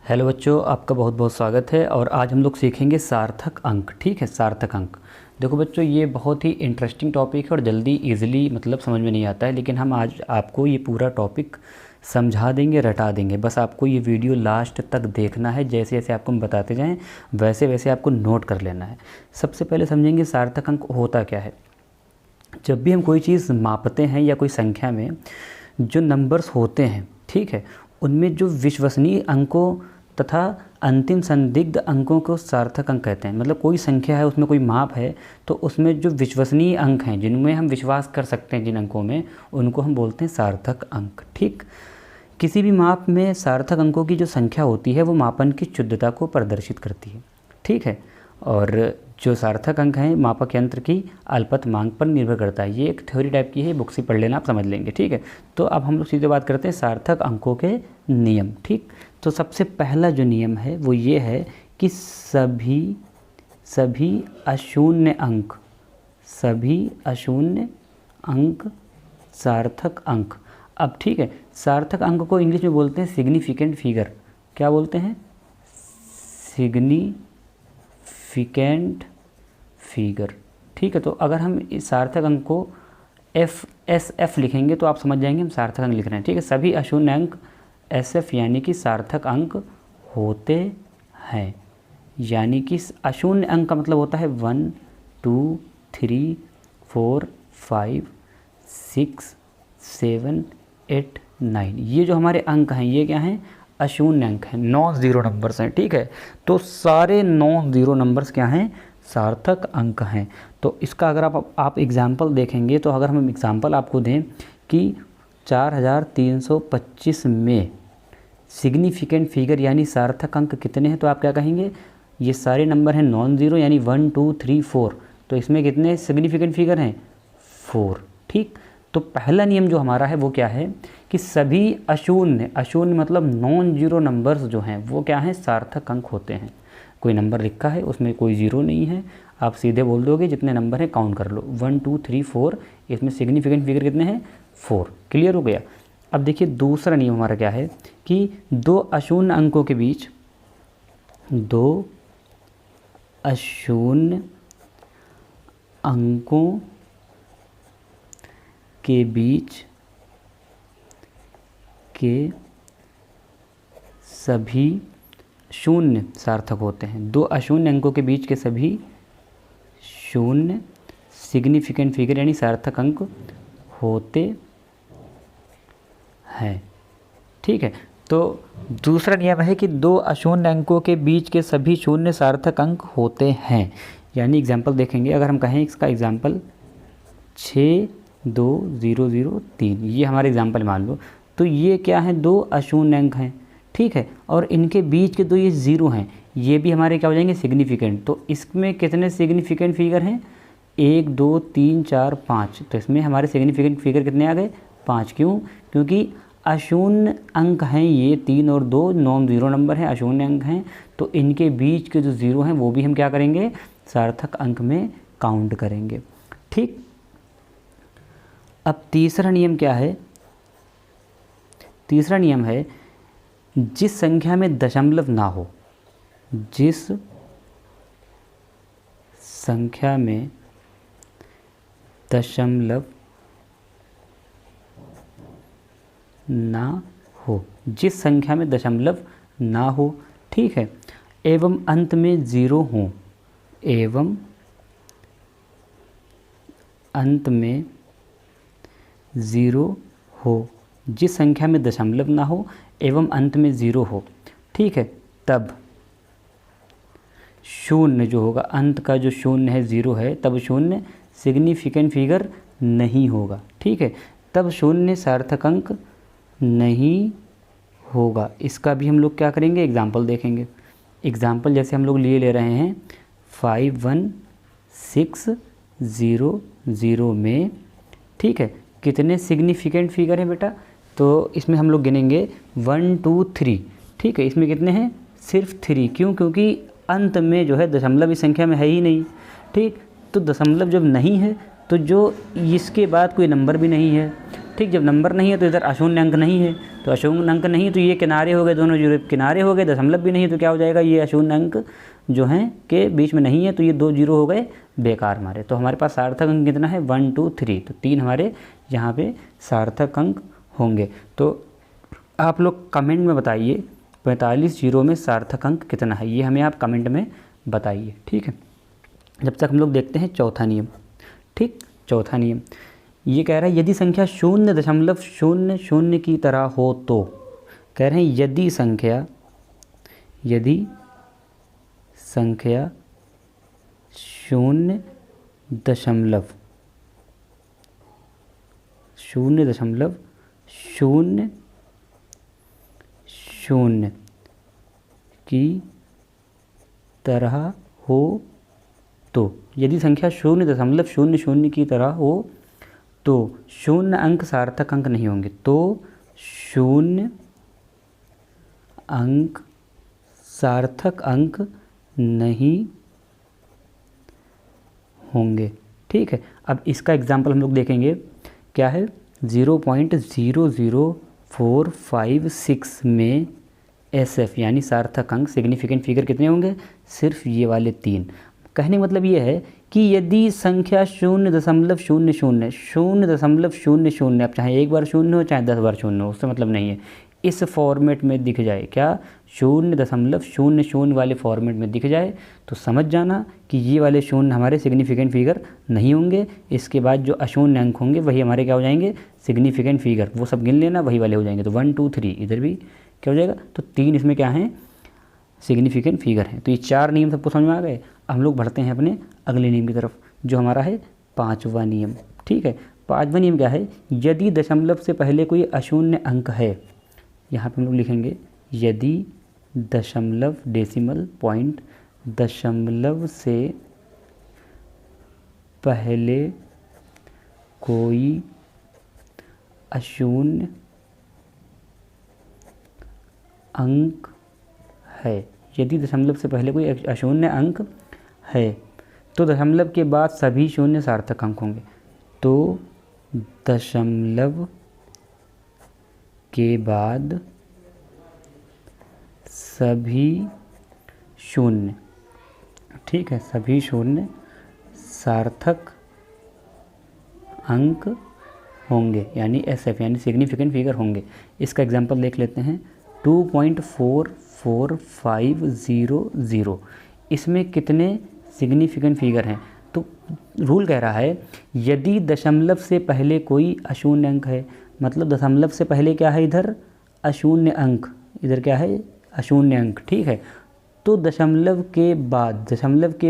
Hello बच्चों, आपका बहुत बहुत स्वागत है। और आज हम लोग सीखेंगे सार्थक अंक। ठीक है, सार्थक अंक। देखो बच्चों, ये बहुत ही इंटरेस्टिंग टॉपिक है और जल्दी इजीली मतलब समझ में नहीं आता है, लेकिन हम आज आपको ये पूरा टॉपिक समझा देंगे, रटा देंगे। बस आपको ये वीडियो लास्ट तक देखना है। जैसे जैसे आपको हम बताते जाएँ वैसे वैसे आपको नोट कर लेना है। सबसे पहले समझेंगे सार्थक अंक होता क्या है। जब भी हम कोई चीज़ मापते हैं या कोई संख्या में जो नंबर्स होते हैं, ठीक है, उनमें जो विश्वसनीय अंकों तथा अंतिम संदिग्ध अंकों को सार्थक अंक कहते हैं। मतलब कोई संख्या है, उसमें कोई माप है, तो उसमें जो विश्वसनीय अंक हैं, जिनमें हम विश्वास कर सकते हैं, जिन अंकों में, उनको हम बोलते हैं सार्थक अंक। ठीक, किसी भी माप में सार्थक अंकों की जो संख्या होती है वो मापन की शुद्धता को प्रदर्शित करती है। ठीक है, और जो सार्थक अंक हैं मापक यंत्र की अल्पतमांक पर निर्भर करता है। ये एक थ्योरी टाइप की है, बुक से पढ़ लेना, आप समझ लेंगे। ठीक है, तो अब हम लोग सीधे बात करते हैं सार्थक अंकों के नियम। ठीक, तो सबसे पहला जो नियम है वो ये है कि सभी अशून्य अंक सार्थक अंक। अब ठीक है, सार्थक अंक को इंग्लिश में बोलते हैं सिग्निफिकेंट फिगर। क्या बोलते हैं? Significant figure. ठीक है, तो अगर हम इस सार्थक अंक को SF लिखेंगे तो आप समझ जाएंगे हम सार्थक अंक लिख रहे हैं। ठीक है, सभी अशून्य अंक SF यानी कि सार्थक अंक होते हैं। यानी कि अशून्य अंक का मतलब होता है 1 2 3 4 5 6 7 8 9। ये जो हमारे अंक हैं ये क्या हैं? अशून्य अंक हैं, नॉन ज़ीरो नंबर्स हैं। ठीक है, तो सारे नॉन ज़ीरो नंबर्स क्या हैं? सार्थक अंक हैं। तो इसका अगर आप एग्जाम्पल देखेंगे, तो अगर हम एग्जाम्पल आपको दें कि 4325 में सिग्निफिकेंट फिगर यानी सार्थक अंक कितने हैं, तो आप क्या कहेंगे? ये सारे नंबर हैं नॉन ज़ीरो, यानी 1 2 3 4। तो इसमें कितने सिग्निफिकेंट फिगर हैं? 4। ठीक, तो पहला नियम जो हमारा है वो क्या है कि सभी अशून्य मतलब नॉन ज़ीरो नंबर्स जो हैं वो क्या हैं? सार्थक अंक होते हैं। कोई नंबर लिखा है, उसमें कोई ज़ीरो नहीं है, आप सीधे बोल दोगे जितने नंबर हैं काउंट कर लो, 1 2 3 4। इसमें सिग्निफिकेंट फिगर कितने हैं? 4। क्लियर हो गया। अब देखिए दूसरा नियम हमारा क्या है कि दो अशून्य अंकों के बीच के सभी शून्य सार्थक होते हैं। दो अशून्य अंकों के बीच के सभी शून्य सिग्निफिकेंट फिगर यानी सार्थक अंक होते हैं। ठीक है, तो दूसरा नियम है कि दो अशून्य अंकों के बीच के सभी शून्य सार्थक अंक होते हैं। यानी एग्जाम्पल देखेंगे, अगर हम कहें इसका एग्जाम्पल 62003, ये हमारे एग्जाम्पल मान लो, तो ये क्या है? दो अशून्य अंक हैं। ठीक है, और इनके बीच के दो ये ज़ीरो हैं, ये भी हमारे क्या हो जाएंगे? सिग्निफिकेंट। तो इसमें कितने सिग्निफिकेंट फिगर हैं? 1 2 3 4 5। तो इसमें हमारे सिग्निफिकेंट फिगर कितने आ गए? 5। क्यों? क्योंकि अशून्य अंक हैं ये 3 और 2, नॉन ज़ीरो नंबर हैं, अशून्य अंक हैं, तो इनके बीच के जो ज़ीरो हैं वो भी हम क्या करेंगे? सार्थक अंक में काउंट करेंगे। ठीक, अब तीसरा नियम क्या है? तीसरा नियम है जिस संख्या में दशमलव ना हो, जिस संख्या में दशमलव ना हो, जिस संख्या में दशमलव ना हो, ठीक है, एवं अंत में ज़ीरो हो, एवं अंत में ज़ीरो हो, जिस संख्या में दशमलव ना हो एवं अंत में ज़ीरो हो, ठीक है, तब शून्य जो होगा, अंत का जो शून्य है, ज़ीरो है, तब शून्य सिग्निफिकेंट फिगर नहीं होगा। ठीक है, तब शून्य सार्थक अंक नहीं होगा। इसका भी हम लोग क्या करेंगे? एग्जाम्पल देखेंगे। एग्जाम्पल जैसे हम लोग ले रहे हैं 51600 में, ठीक है, कितने सिग्निफिकेंट फिगर है बेटा? तो इसमें हम लोग गिनेंगे 1 2 3। ठीक है, इसमें कितने हैं? सिर्फ 3। क्यों? क्योंकि अंत में जो है दशमलव इस संख्या में है ही नहीं। ठीक, तो दशमलव जब नहीं है तो जो इसके बाद कोई नंबर भी नहीं है, ठीक, जब नंबर नहीं है तो इधर अशून्य अंक नहीं है, तो अशून्य अंक नहीं तो ये किनारे हो गए, दोनों जीरो किनारे हो गए, दशमलव भी नहीं तो क्या हो जाएगा, ये अशून्य अंक जो हैं के बीच में नहीं है तो ये 2 जीरो हो गए बेकार हमारे। तो हमारे पास सार्थक अंक कितना है 1 2 3, तो 3 हमारे यहाँ पे सार्थक अंक होंगे। तो आप लोग कमेंट में बताइए 45 जीरो में सार्थक अंक कितना है, ये हमें आप कमेंट में बताइए, ठीक है। जब तक हम लोग देखते हैं चौथा नियम, ठीक। चौथा नियम ये कह रहा है यदि संख्या 0.00 की तरह हो तो, कह रहे हैं यदि संख्या 0.00 की तरह हो तो, यदि संख्या 0.00 की तरह हो तो 0 अंक सार्थक अंक नहीं होंगे, तो 0 अंक सार्थक अंक नहीं होंगे, ठीक है। अब इसका एग्जाम्पल हम लोग देखेंगे, क्या है 0.00456 में SF यानी सार्थक अंक सिग्निफिकेंट फिगर कितने होंगे, सिर्फ ये वाले 3। कहने का मतलब ये है कि यदि संख्या 0.00 अब चाहे एक बार शून्य हो चाहे 10 बार शून्य हो, उससे मतलब नहीं है, इस फॉर्मेट में दिख जाए, क्या 0.00 वाले फॉर्मेट में दिख जाए तो समझ जाना कि ये वाले शून्य हमारे सिग्निफिकेंट फिगर नहीं होंगे। इसके बाद जो अशून्य अंक होंगे वही हमारे क्या हो जाएंगे, सिग्निफिकेंट फिगर, वो सब गिन लेना, वही वाले हो जाएंगे। तो 1 2 3 इधर भी क्या हो जाएगा, तो 3 इसमें क्या हैं, सिग्निफिकेंट फिगर हैं। तो ये 4 नियम सबको समझ में आ गए। हम लोग बढ़ते हैं अपने अगले नियम की तरफ, जो हमारा है 5वां नियम, ठीक है। 5वां नियम क्या है, यदि दशमलव से पहले कोई अशून्य अंक है, यहाँ पे हम लोग लिखेंगे यदि दशमलव डेसिमल पॉइंट दशमलव से पहले कोई अशून्य अंक है, यदि दशमलव से पहले कोई अशून्य अंक है तो दशमलव के बाद सभी शून्य सार्थक अंक होंगे। तो दशमलव के बाद सभी शून्य, ठीक है, सभी शून्य सार्थक अंक होंगे, यानी SF यानी सिग्निफिकेंट फिगर होंगे। इसका एग्जांपल देख लेते हैं, 2.44500, इसमें कितने सिग्निफिकेंट फिगर हैं। तो रूल कह रहा है यदि दशमलव से पहले कोई अशून्य अंक है, मतलब दशमलव से पहले क्या है, इधर अशून्य अंक, इधर क्या है अशून्य अंक, ठीक है। तो दशमलव के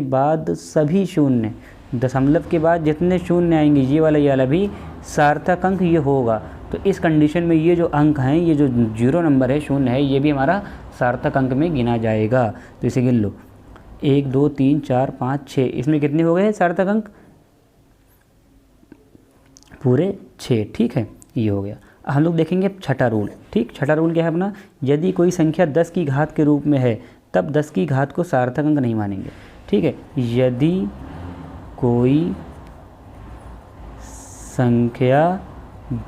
बाद सभी शून्य, दशमलव के बाद जितने शून्य आएंगे ये वाला भी सार्थक अंक ये होगा। तो इस कंडीशन में ये जो अंक हैं, ये जो 0 नंबर है, शून्य है, ये भी हमारा सार्थक अंक में गिना जाएगा। तो इसे गिन लो, 1 2 3 4 5 6, इसमें कितने हो गए सार्थक अंक, पूरे 6, ठीक है, ये हो गया। हम लोग देखेंगे छठा रूल, ठीक। छठा रूल क्या है अपना, यदि कोई संख्या 10 की घात के रूप में है तब 10 की घात को सार्थक अंक नहीं मानेंगे, ठीक है। यदि कोई संख्या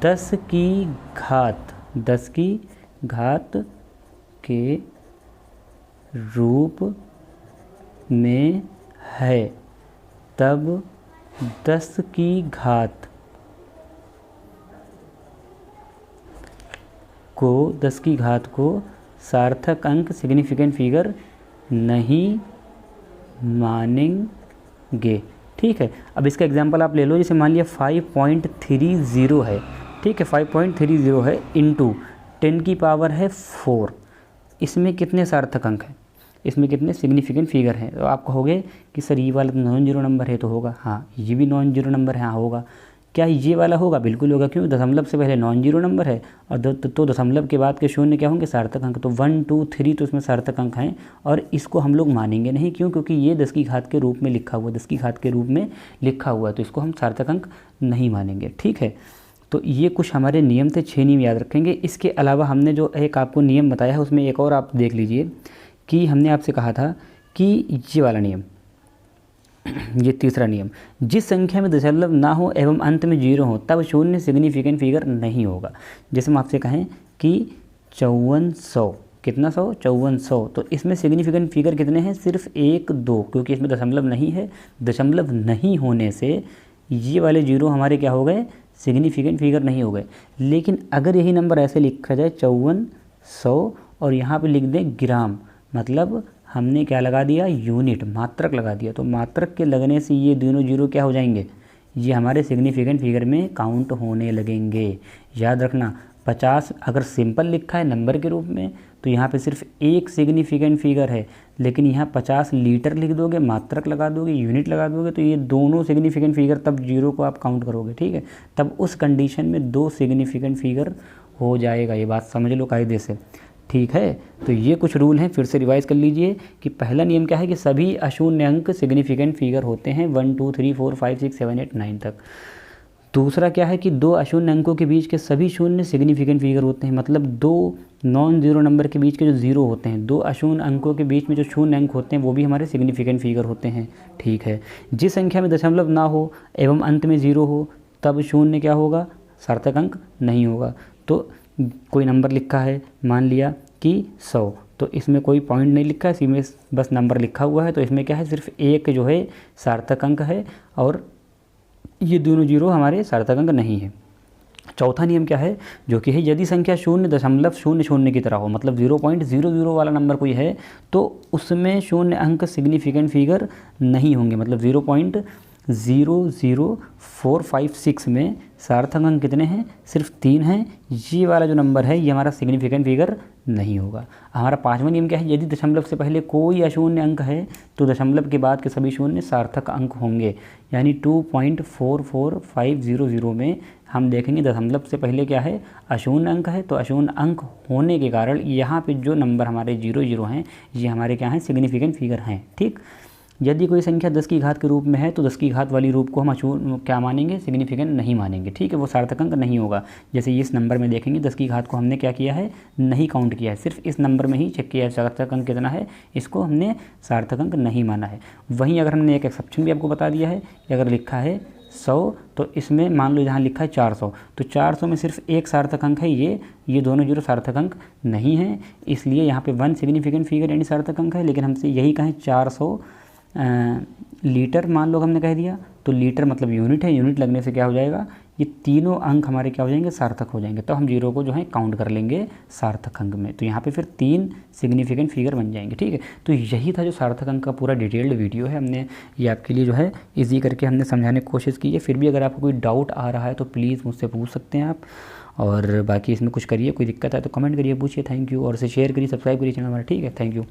10 की घात के रूप में है तब 10 की घात को सार्थक अंक सिग्निफिकेंट फिगर नहीं मानेंगे, ठीक है। अब इसका एग्जांपल आप ले लो, जैसे मान लिया 5.30 है, ठीक है, 5.30 है इंटू 10 की पावर है 4, इसमें कितने सार्थक अंक हैं, इसमें कितने सिग्निफिकेंट फिगर हैं। तो आप कहोगे कि सर ये वाला नॉन जीरो नंबर है, तो होगा, हाँ ये भी नॉन जीरो नंबर है, हाँ होगा। क्या ये वाला होगा, बिल्कुल होगा, क्यों, दशमलव से पहले नॉन जीरो नंबर है और तो दशमलव के बाद के शून्य क्या होंगे, सार्थक अंक। तो 1 2 3 तो इसमें सार्थक अंक हैं और इसको हम लोग मानेंगे नहीं, क्यों, क्योंकि ये 10 की घात के रूप में लिखा हुआ, 10 की घात के रूप में लिखा हुआ है, तो इसको हम सार्थक अंक नहीं मानेंगे, ठीक है। तो ये कुछ हमारे नियम थे, 6 नियम याद रखेंगे। इसके अलावा हमने जो एक आपको नियम बताया है उसमें एक और आप देख लीजिए कि हमने आपसे कहा था कि ये वाला नियम, ये तीसरा नियम, जिस संख्या में दशमलव ना हो एवं अंत में 0 हो तब शून्य सिग्निफिकेंट फिगर नहीं होगा। जैसे हम आपसे कहें कि 5400, कितना 100, 5400, तो इसमें सिग्निफिकेंट फिगर कितने हैं, सिर्फ 1 2, क्योंकि इसमें दशमलव नहीं है। दशमलव नहीं होने से ये वाले 0 हमारे क्या हो गए, सिग्निफिकेंट फिगर नहीं हो गए। लेकिन अगर यही नंबर ऐसे लिखा जाए 5400 और यहाँ पे लिख दें ग्राम, मतलब हमने क्या लगा दिया, यूनिट, मात्रक लगा दिया, तो मात्रक के लगने से ये दोनों 0 क्या हो जाएंगे, ये हमारे सिग्निफिकेंट फिगर में काउंट होने लगेंगे। याद रखना 50 अगर सिंपल लिखा है नंबर के रूप में तो यहाँ पे सिर्फ एक सिग्निफिकेंट फिगर है, लेकिन यहाँ 50 लीटर लिख दोगे, मात्रक लगा दोगे, यूनिट लगा दोगे, तो ये दोनों सिग्निफिकेंट फिगर तब 0 को आप काउंट करोगे, ठीक है। तब उस कंडीशन में 2 सिग्निफिकेंट फिगर हो जाएगा, ये बात समझ लो कायदे से, ठीक है। तो ये कुछ रूल हैं, फिर से रिवाइज कर लीजिए कि पहला नियम क्या है कि सभी अशून्य अंक सिग्निफिकेंट फिगर होते हैं 1 2 3 4 5 6 7 8 9 तक। दूसरा क्या है कि 2 अशून्य अंकों के बीच के सभी शून्य सिग्निफिकेंट फिगर होते हैं, मतलब 2 नॉन ज़ीरो नंबर के बीच के जो 0 होते हैं, 2 अशून्य अंकों के बीच में जो शून्य अंक होते हैं वो भी हमारे सिग्निफिकेंट फिगर होते हैं, ठीक है। जिस संख्या में दशमलव ना हो एवं अंत में 0 हो तब शून्य क्या होगा, सार्थक अंक नहीं होगा। तो कोई नंबर लिखा है, मान लिया कि 100, तो इसमें कोई पॉइंट नहीं लिखा है, इसमें बस नंबर लिखा हुआ है, तो इसमें क्या है, सिर्फ एक जो है सार्थक अंक है और ये दोनों 0 हमारे सार्थक अंक नहीं है। चौथा नियम क्या है, जो कि है यदि संख्या 0.00 की तरह हो, मतलब 0.00 वाला नंबर कोई है तो उसमें शून्य अंक सिग्निफिकेंट फिगर नहीं होंगे, मतलब 0.00456 में सार्थक अंक कितने हैं, सिर्फ 3 हैं। ये वाला जो नंबर है ये हमारा सिग्निफिकेंट फिगर नहीं होगा। हमारा पांचवा नियम क्या है, यदि दशमलव से पहले कोई अशून्य अंक है तो दशमलव के बाद के सभी शून्य सार्थक अंक होंगे, यानी 2.44500 में हम देखेंगे दशमलव से पहले क्या है, अशून्य अंक है, तो अशून्य अंक होने के कारण यहाँ पे जो नंबर हमारे 0 हैं ये हमारे क्या हैं, सिग्निफिकेंट फिगर हैं, ठीक। यदि कोई संख्या 10 की घात के रूप में है तो 10 की घात वाली रूप को हम क्या मानेंगे, सिग्निफिकेंट नहीं मानेंगे, ठीक है, वो सार्थक अंक नहीं होगा। जैसे इस नंबर में देखेंगे 10 की घात को हमने क्या किया है, नहीं काउंट किया है, सिर्फ इस नंबर में ही चेक किया है सार्थक अंक कितना है, इसको हमने सार्थक अंक नहीं माना है। वहीं अगर हमने एक एक्सेप्शन भी आपको बता दिया है कि अगर लिखा है 100 तो इसमें मान लो जहाँ लिखा है 400, तो 400 में सिर्फ एक सार्थक अंक है, ये दोनों 0 सार्थक अंक नहीं हैं, इसलिए यहाँ पे 1 सिग्निफिकेंट फिगर यानी सार्थक अंक है। लेकिन हमसे यही कहें 400 लीटर मान लो हमने कह दिया, तो लीटर मतलब यूनिट है, यूनिट लगने से क्या हो जाएगा, ये तीनों अंक हमारे क्या हो जाएंगे, सार्थक हो जाएंगे, तो हम 0 को जो है काउंट कर लेंगे सार्थक अंक में, तो यहाँ पे फिर 3 सिग्निफिकेंट फिगर बन जाएंगे, ठीक है। तो यही था जो सार्थक अंक का पूरा डिटेल्ड वीडियो है, हमने ये आपके लिए जो है ईजी करके हमने समझाने की कोशिश की है। फिर भी अगर आपको कोई डाउट आ रहा है तो प्लीज़ मुझसे पूछ सकते हैं आप, और बाकी इसमें कुछ करिए, कोई दिक्कत है तो कमेंट करिए, पूछिए। थैंक यू, और इसे शेयर करिए, सब्सक्राइब करिए चैनल हमारा, ठीक है। Thank you.